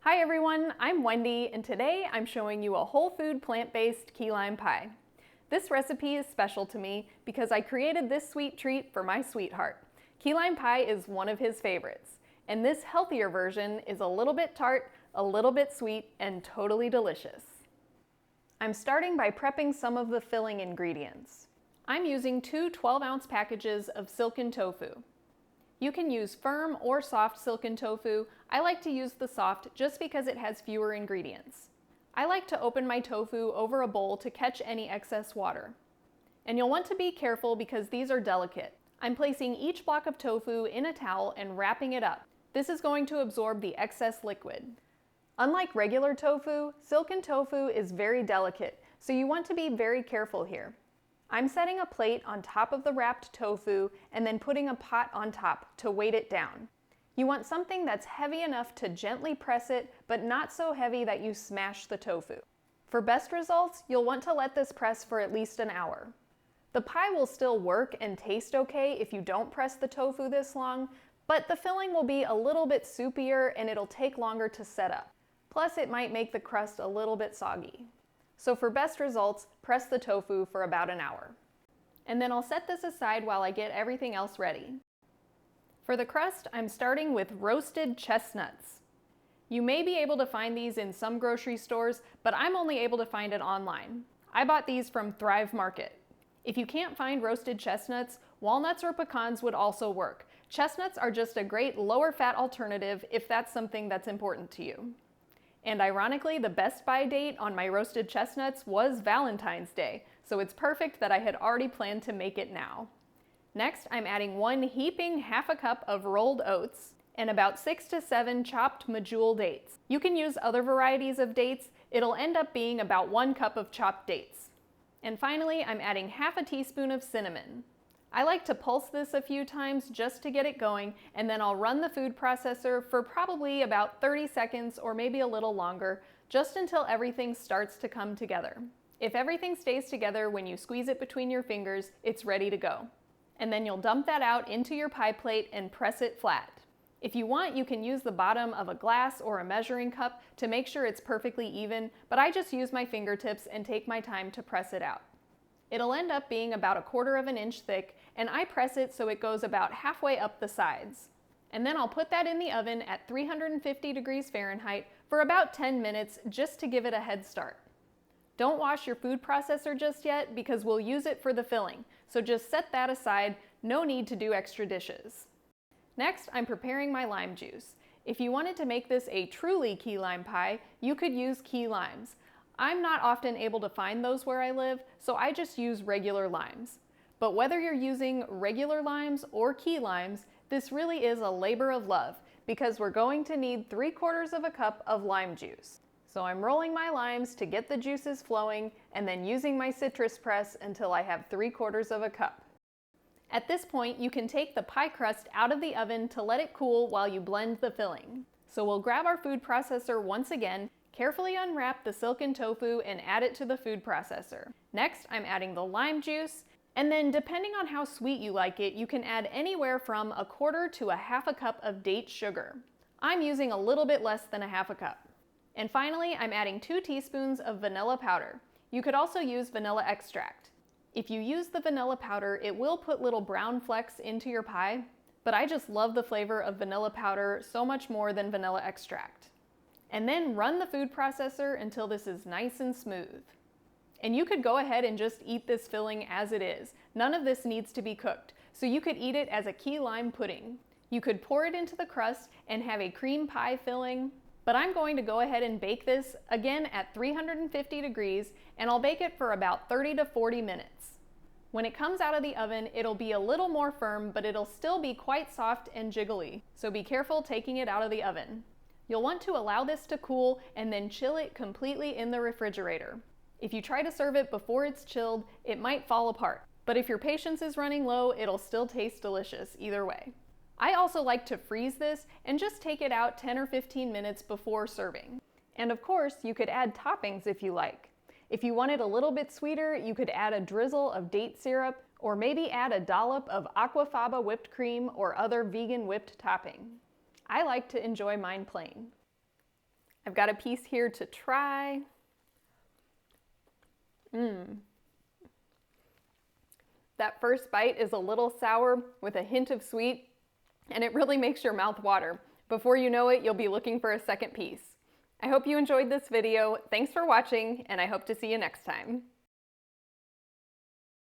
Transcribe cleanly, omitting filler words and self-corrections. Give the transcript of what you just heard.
Hi everyone, I'm Wendy, and today I'm showing you a whole food plant-based key lime pie. This recipe is special to me because I created this sweet treat for my sweetheart. Key lime pie is one of his favorites, and this healthier version is a little bit tart, a little bit sweet, and totally delicious. I'm starting by prepping some of the filling ingredients. I'm using two 12-ounce packages of silken tofu. You can use firm or soft silken tofu. I like to use the soft just because it has fewer ingredients. I like to open my tofu over a bowl to catch any excess water. And you'll want to be careful because these are delicate. I'm placing each block of tofu in a towel and wrapping it up. This is going to absorb the excess liquid. Unlike regular tofu, silken tofu is very delicate, so you want to be very careful here. I'm setting a plate on top of the wrapped tofu and then putting a pot on top to weight it down. You want something that's heavy enough to gently press it, but not so heavy that you smash the tofu. For best results, you'll want to let this press for at least an hour. The pie will still work and taste okay if you don't press the tofu this long, but the filling will be a little bit soupier and it'll take longer to set up. Plus, it might make the crust a little bit soggy. So for best results, press the tofu for about an hour. And then I'll set this aside while I get everything else ready. For the crust, I'm starting with roasted chestnuts. You may be able to find these in some grocery stores, but I'm only able to find it online. I bought these from Thrive Market. If you can't find roasted chestnuts, walnuts or pecans would also work. Chestnuts are just a great lower fat alternative if that's something that's important to you. And ironically, the best by date on my roasted chestnuts was Valentine's Day, so it's perfect that I had already planned to make it now. Next, I'm adding one heaping half a cup of rolled oats and about 6 to 7 chopped medjool dates. You can use other varieties of dates. It'll end up being about 1 cup of chopped dates. And finally, I'm adding half a teaspoon of cinnamon. I like to pulse this a few times just to get it going, and then I'll run the food processor for probably about 30 seconds or maybe a little longer, just until everything starts to come together. If everything stays together when you squeeze it between your fingers, it's ready to go. And then you'll dump that out into your pie plate and press it flat. If you want, you can use the bottom of a glass or a measuring cup to make sure it's perfectly even, but I just use my fingertips and take my time to press it out. It'll end up being about 1/4 of an inch thick, and I press it so it goes about halfway up the sides. And then I'll put that in the oven at 350 degrees Fahrenheit for about 10 minutes just to give it a head start. Don't wash your food processor just yet because we'll use it for the filling, so just set that aside, no need to do extra dishes. Next, I'm preparing my lime juice. If you wanted to make this a truly key lime pie, you could use key limes. I'm not often able to find those where I live, so I just use regular limes. But whether you're using regular limes or key limes, this really is a labor of love because we're going to need 3/4 of a cup of lime juice. So I'm rolling my limes to get the juices flowing and then using my citrus press until I have 3/4 of a cup. At this point, you can take the pie crust out of the oven to let it cool while you blend the filling. So we'll grab our food processor once again, carefully unwrap the silken tofu and add it to the food processor. Next, I'm adding the lime juice, and then depending on how sweet you like it, you can add anywhere from 1/4 to 1/2 cup of date sugar. I'm using a little bit less than 1/2 cup. And finally, I'm adding 2 teaspoons of vanilla powder. You could also use vanilla extract. If you use the vanilla powder, it will put little brown flecks into your pie, but I just love the flavor of vanilla powder so much more than vanilla extract. And then run the food processor until this is nice and smooth. And you could go ahead and just eat this filling as it is. None of this needs to be cooked, so you could eat it as a key lime pudding. You could pour it into the crust and have a cream pie filling, but I'm going to go ahead and bake this again at 350 degrees, and I'll bake it for about 30 to 40 minutes. When it comes out of the oven, it'll be a little more firm, but it'll still be quite soft and jiggly, so be careful taking it out of the oven. You'll want to allow this to cool and then chill it completely in the refrigerator. If you try to serve it before it's chilled, it might fall apart. But if your patience is running low, it'll still taste delicious either way. I also like to freeze this and just take it out 10 or 15 minutes before serving. And of course, you could add toppings if you like. If you want it a little bit sweeter, you could add a drizzle of date syrup or maybe add a dollop of aquafaba whipped cream or other vegan whipped topping. I like to enjoy mine plain. I've got a piece here to try. That first bite is a little sour with a hint of sweet, and it really makes your mouth water. Before you know it, you'll be looking for a second piece. I hope you enjoyed this video. Thanks for watching, and I hope to see you next time.